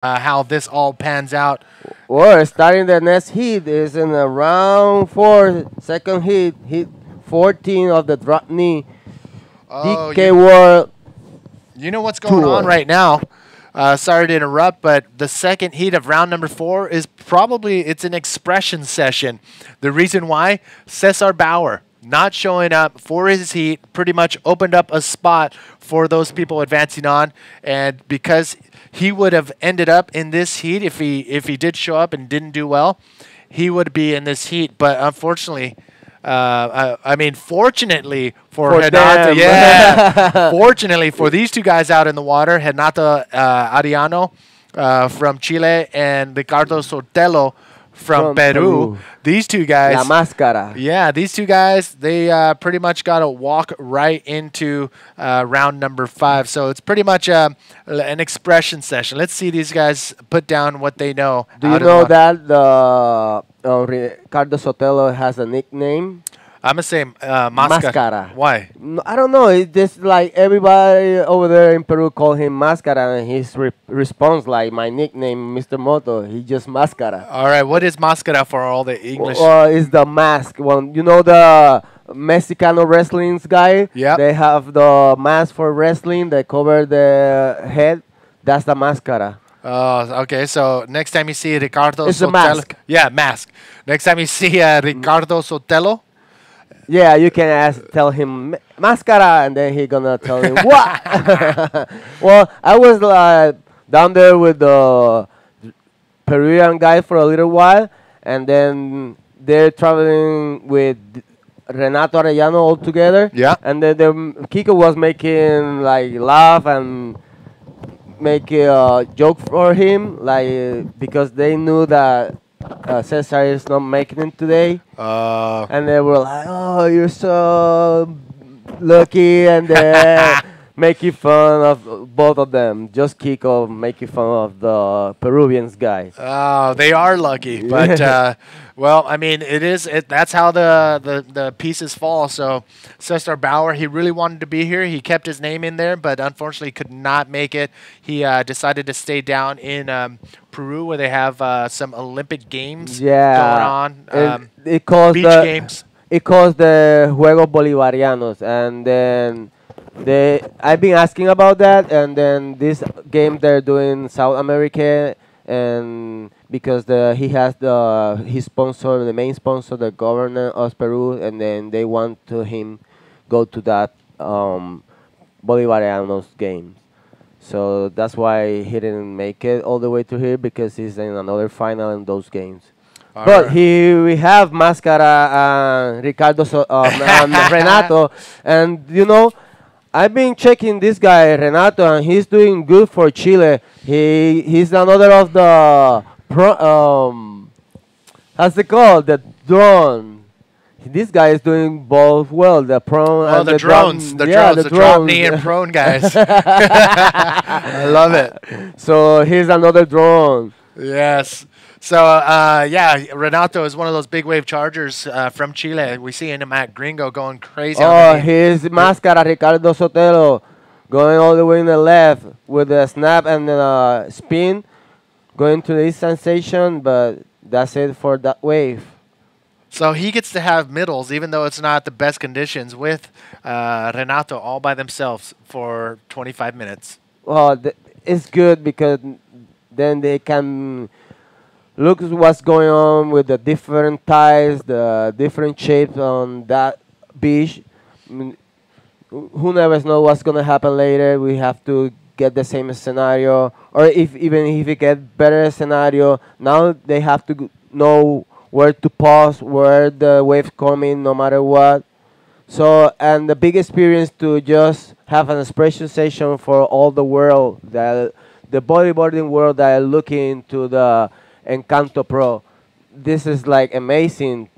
how this all pans out. Or starting the next heat is in the round 4, second heat 14 of the drop knee Oh, DK World you know what's going on Tour. right now. Sorry to interrupt, but the second heat of round number 4 is probably it's an expression session. The reason why Cesar Bauer not showing up for his heat pretty much opened up a spot for those people advancing on, and because he would have ended up in this heat if he did show up and didn't do well, he would be in this heat. But unfortunately, I mean, fortunately for For Renato, them. yeah, fortunately for these two guys out in the water, Renato Ariano from Chile and Ricardo Sotelo from Peru. These two La guys, Máscara. yeah, these two guys, they pretty much got to walk right into round number 5. So it's pretty much an expression session. Let's see these guys put down what they know. Do you out in the know water. that the Ricardo Sotelo has a nickname? I'm gonna say Mascara. Mascara. Why? No, I don't know. It's just like everybody over there in Peru call him Mascara, and his response like my nickname, Mr. Moto. He just Mascara. All right, what is Mascara for all the English? Is the mask one? You know the Mexicano wrestling's guy. Yep. They have the mask for wrestling. They cover the head. That's the Mascara. Oh, okay. So next time you see Ricardo It's a Sotelo, mask. yeah, mask. Next time you see Ricardo Sotelo, Yeah, you can tell him mascara, and then he gonna tell him what. Well, I was down there with the Peruvian guy for a little while, and then they're traveling with Renato Arellano all together. Yeah. And then Kiko was making like laugh and make a joke for him, like because they knew that Cesar is not making it today. And they were like, "Oh, you're so lucky," and then making fun of both of them. Just Kiko making fun of the Peruvians guys. oh, they are lucky. But well, I mean, that's how the pieces fall. So Cesar Bauer, he really wanted to be here. He kept his name in there, but unfortunately could not make it. He decided to stay down in Peru, where they have some Olympic games going on. It calls beach the games. it calls the Juegos Bolivarianos, and then I've been asking about that, and then this game they're doing South America, and because he has his sponsor, the main sponsor, the governor of Peru, and then they want to him go to that Bolivarianos game. So that's why he didn't make it all the way to here, because he's in another final in those games. All But right. here we have Mascara and Ricardo and Renato, and I've been checking this guy Renato, and he's doing good for Chile. He's another of the how's it called, the drone. This guy is doing both well, the prone Oh, and the drones, the drones, the drop knee and prone guys. I love it. So here's another drone. Yes. So, yeah, Renato is one of those big wave chargers from Chile. We see him at Gringo going crazy. Oh, underneath. here's Mascara, Ricardo Sotelo, going all the way in the left with the snap and the spin, going to this sensation, but that's it for that wave. So he gets to have middles, even though it's not the best conditions, with Renato all by themselves for 25 minutes. Well, it's good because then they can look what's going on with the different tides, the different shapes on that beach. I mean, who never knows what's gonna happen later. We have to get the same scenario, or even if we get better scenario, now they have to know where to pause, where the wave coming, no matter what. So, and the big experience to just have an expression session for all the world, the bodyboarding world that are looking to the Encanto Pro. This is like amazing.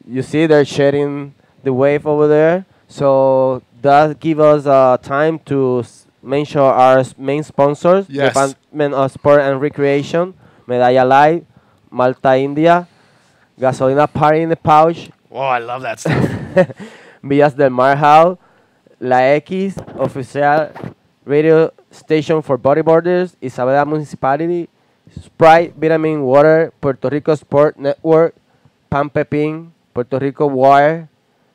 You see they're sharing the wave over there. So that give us time to mention our main sponsors, Yes. Department of Sport and Recreation, Medalla Light, Malta India, Gasolina Party in the Pouch, Whoa, I love that stuff. Villas del Mar House, La X, Oficial radio station for bodyboarders, Isabela Municipality, Sprite Vitamin Water, Puerto Rico Sport Network, Pan Pepin, Puerto Rico Wire,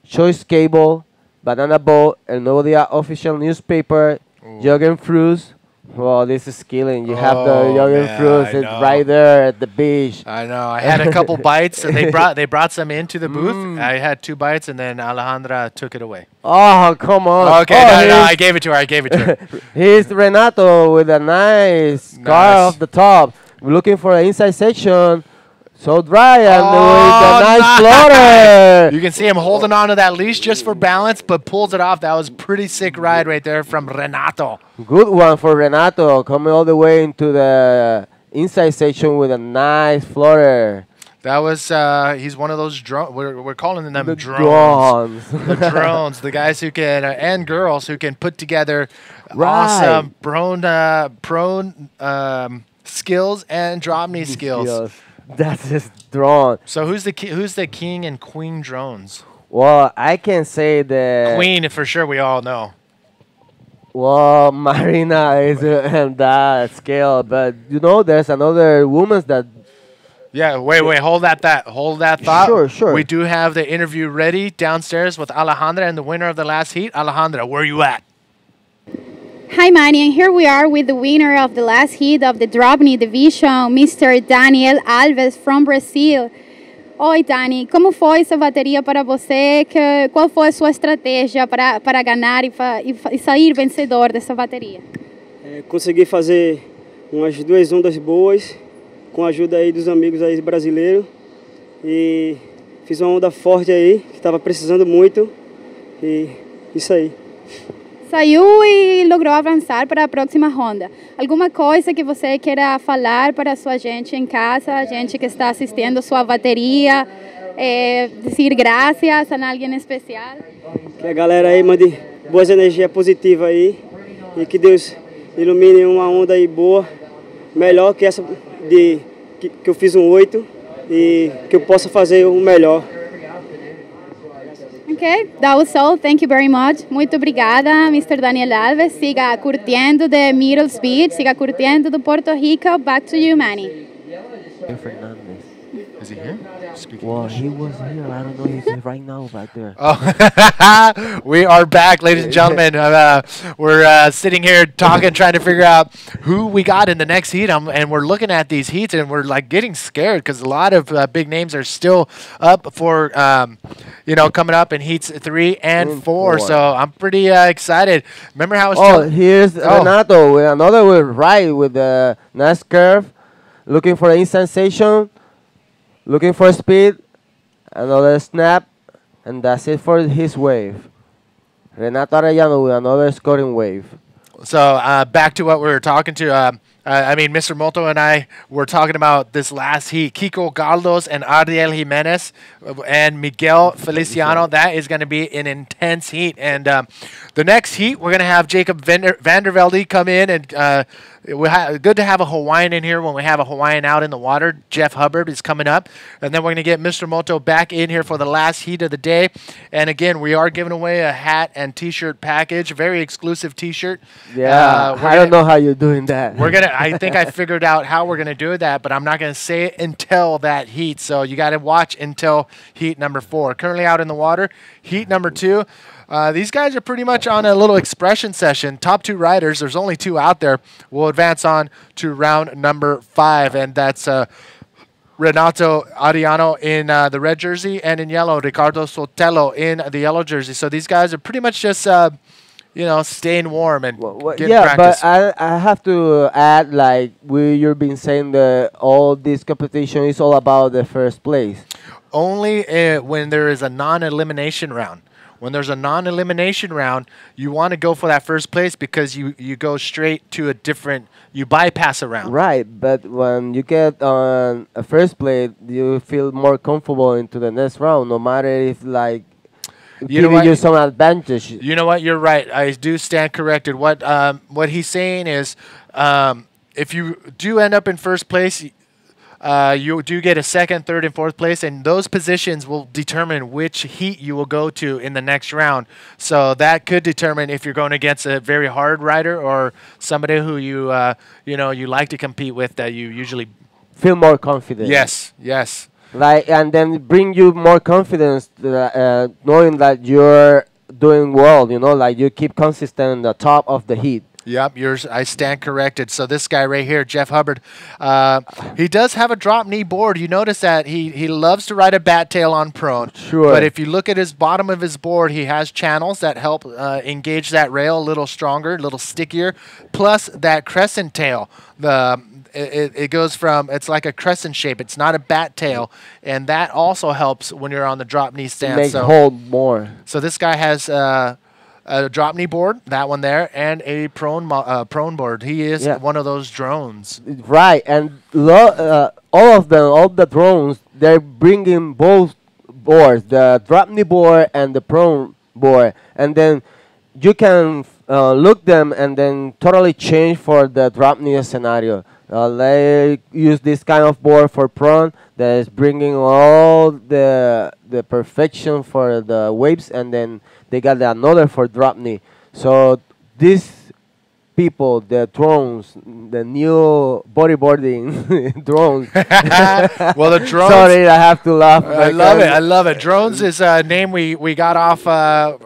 Choice Cable, Banana Boat, El Nuevo Dia official newspaper, Jürgen Fruits. Well, this is killing. You have the Oh Jürgen man, Fruits. I It's know. right there at the beach. I know. I had a couple bites, and they brought some into the booth. Mm. I had 2 bites, and then Alejandra took it away. Oh, come on. Okay, Oh, no, I here's- gave it to her. I gave it to her. Here's Renato with a nice car Nice. off the top. We're looking for an inside section. So dry and Oh, with a nice floater. You can see him holding on to that leash just for balance, but pulls it off. That was a pretty sick ride right there from Renato. Good one for Renato coming all the way into the inside section with a nice floater. That was he's one of those drones. We're calling them The drones. drones. The drones, the guys who can and girls who can put together Right. awesome prone skills and drop knee skills. That's just drone. So who's the king and queen drones? Well, I can say that. Queen for sure. We all know. Well, Marina is on that scale, but you know, there's another woman that. Yeah. Wait. Hold that thought. Sure. We do have the interview ready downstairs with Alejandra and the winner of the last heat. Alejandra, where are you at? Hi, Manny, and here we are with the winner of the last heat of the drop knee division, Mr. Daniel Alves from Brazil. Oi, Dani, como foi essa bateria para você? Qual foi a sua estratégia para ganhar e sair vencedor dessa bateria? Consegui fazer umas 2 ondas boas, com a ajuda aí dos amigos aí brasileiros. E fiz uma onda forte aí, que estava precisando muito. E isso aí. Saiu e logrou avançar para a próxima ronda. Alguma coisa que você queira falar para a sua gente em casa, a gente que está assistindo a sua bateria, dizer graças a alguém especial? Que a galera aí mande boas energias positivas aí. E que Deus ilumine uma onda aí boa, melhor que essa que eu fiz um 8. E que eu possa fazer o melhor. Okay, that was all. Thank you very much. Muito obrigada, Mr. Daniel Alves. Siga curtindo de Middles Beach, siga curtindo do Puerto Rico. Back to you, Manny. Fernandez. Is he here? Speaking Well, English. he was here. I don't know. He's right now back there. Oh, we are back, ladies and gentlemen. We're sitting here talking, trying to figure out who we got in the next heat, and we're looking at these heats, and we're like getting scared because a lot of big names are still up for, coming up in heats 3 and 4. So I'm pretty excited. Remember how I was Oh, telling- here's Renato with another right with the nice curve, looking for an sensation, looking for speed, another snap, and that's it for his wave. Renato Arellano with another scoring wave. So back to what we were talking to. Mr. Moto and I were talking about this last heat. Kiko Galdos and Ariel Jimenez and Miguel Feliciano. That is going to be an intense heat. And the next heat, we're going to have Jacob Vandervelde come in. And good to have a Hawaiian in here when we have a Hawaiian out in the water. Jeff Hubbard is coming up. And then we're going to get Mr. Moto back in here for the last heat of the day. And again, we are giving away a hat and T-shirt package. Very exclusive T-shirt. Yeah, I don't know how you're doing that. I think I figured out how we're gonna do that, but I'm not gonna say it until that heat. So you got to watch until heat number 4. Currently out in the water, heat number 2. These guys are pretty much on a little expression session. Top 2 riders. There's only 2 out there. We'll advance on to round number 5, and that's Renato Ariano in the red jersey, and in yellow, Ricardo Sotelo in the yellow jersey. So these guys are pretty much just staying warm and getting practice. But I have to add, like you've been saying, that all this competition is all about the first place. Only when there is a non-elimination round. When there's a non-elimination round, you want to go for that first place because you go straight to you bypass a round. Right, but when you get on a first place, you feel more comfortable into the next round, no matter if giving you some advantage. You know what? You're right. I do stand corrected. What he's saying is, if you do end up in first place, you do get a second, third, and fourth place, and those positions will determine which heat you will go to in the next round. So that could determine if you're going against a very hard rider or somebody who you like to compete with that you usually. Feel more confident. Yes, yes. Like, and then bring you more confidence, knowing that you're doing well. Like you keep consistent on the top of the heat. Yep, yours. I stand corrected. So this guy right here, Jeff Hubbard, he does have a drop knee board. You notice that he loves to ride a bat tail on prone. Sure. But if you look at his bottom of his board, he has channels that help engage that rail a little stronger, a little stickier. Plus that crescent tail. It goes from, it's like a crescent shape. It's not a bat tail, and that also helps when you're on the drop knee stance. Make hold more. So this guy has a drop knee board, that one there, and a prone board. He is one of those drones. Right, and all of them, all the drones, they're bringing both boards, the drop knee board and the prone board, and then you can look them and then totally change for the drop knee scenario. They use this kind of board for prone that is bringing all the perfection for the waves, and then they got another for drop knee. So these people, the drones, the new bodyboarding drones. Well, the drones. Sorry, I have to laugh. I love it. I love it. Drones is a name we got off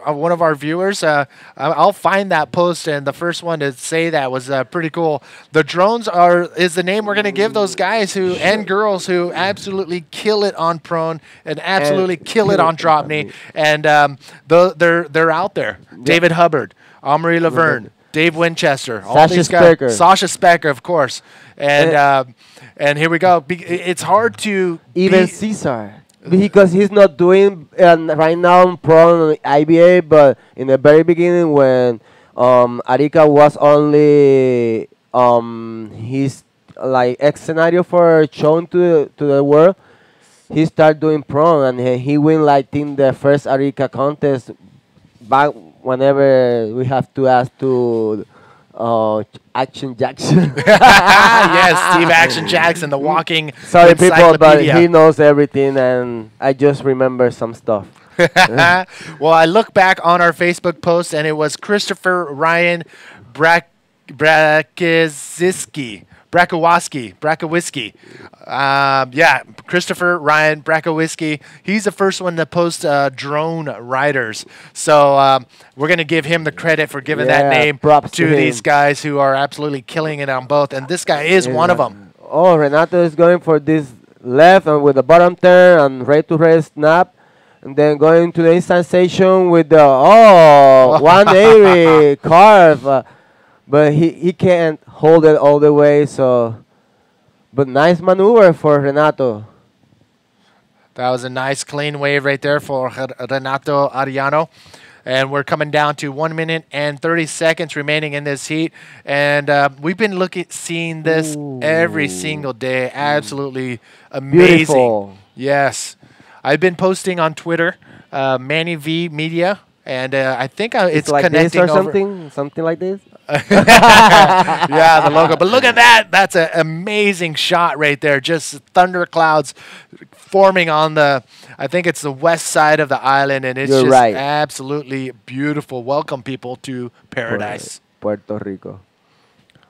one of our viewers. I'll find that post, and the first one to say that was pretty cool. The drones is the name we're going to give those guys and girls who absolutely kill it on prone and absolutely kill it on drop knee. And they're out there. Yep. David Hubbard, Omri Laverne, Dave Winchester, all Sasha these guys. Specker. Sasha Specker, of course. And here we go. It's hard to even Cesar, because he's not doing right now in pro on IBA, but in the very beginning when Arica was only his like X scenario for shown to the world, he started doing pro, and he win like in the first Arica contest back whenever we have to ask to Action Jackson. Yes, Steve Action Jackson, the walking Sorry, people, but he knows everything, and I just remember some stuff. Well, I look back on our Facebook post, and it was Christopher Ryan Brakawiski. Yeah, Christopher Ryan Brakawiski. He's the first one to post drone riders. So we're going to give him the credit for giving that name to these guys who are absolutely killing it on both. And this guy is one of them. Oh, Renato is going for this left and with the bottom turn and right to right snap. And then going to the inside station with the 180 carve. But he can't hold it all the way, so. But nice maneuver for Renato. That was a nice clean wave right there for Renato Ariano. And we're coming down to 1 minute and 30 seconds remaining in this heat. And we've been seeing this every single day. Absolutely amazing. Beautiful. Yes. I've been posting on Twitter, Manny V Media, and I think it's like connecting this or over. Something like this? Yeah, the logo. But look at that. That's an amazing shot right there. Just thunderclouds forming on I think it's the west side of the island, and it's absolutely beautiful. Welcome, people, to paradise. Puerto Rico.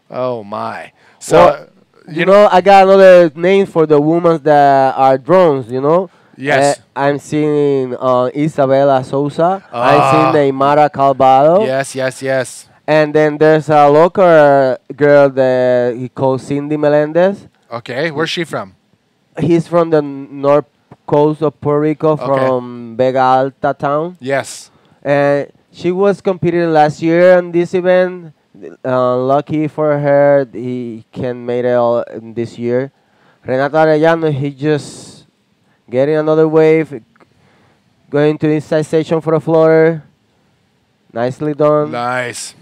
Oh, my. So, you know, I got another name for the women that are drones, you know? Yes. I'm seeing Isabela Souza. I'm seeing Neymara Calvado. Yes. And then there's a local girl that he calls Cindy Melendez. Okay, where's she from? He's from the north coast of Puerto Rico, from Vega Alta town. Yes. And she was competing last year on this event. Lucky for her, he can make it all in this year. Renato Arellano, he just getting another wave, going to the inside station for a floater. Nicely done. Nice.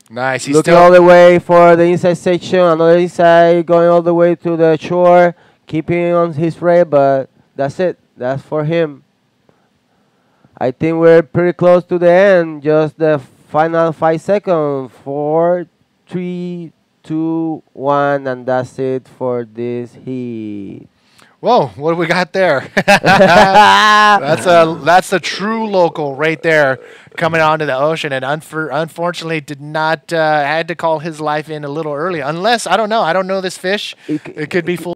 He's looking all the way for the inside section, another inside, going all the way to the shore, keeping on his rail, but that's it. That's for him. I think we're pretty close to the end. Just the final 5 seconds. 4, 3, 2-1, and that's it for this heat. Whoa, what do we got there? That's a true local right there coming onto the ocean, and unfortunately did not had to call his life in a little early. Unless I don't know this fish. It could be full.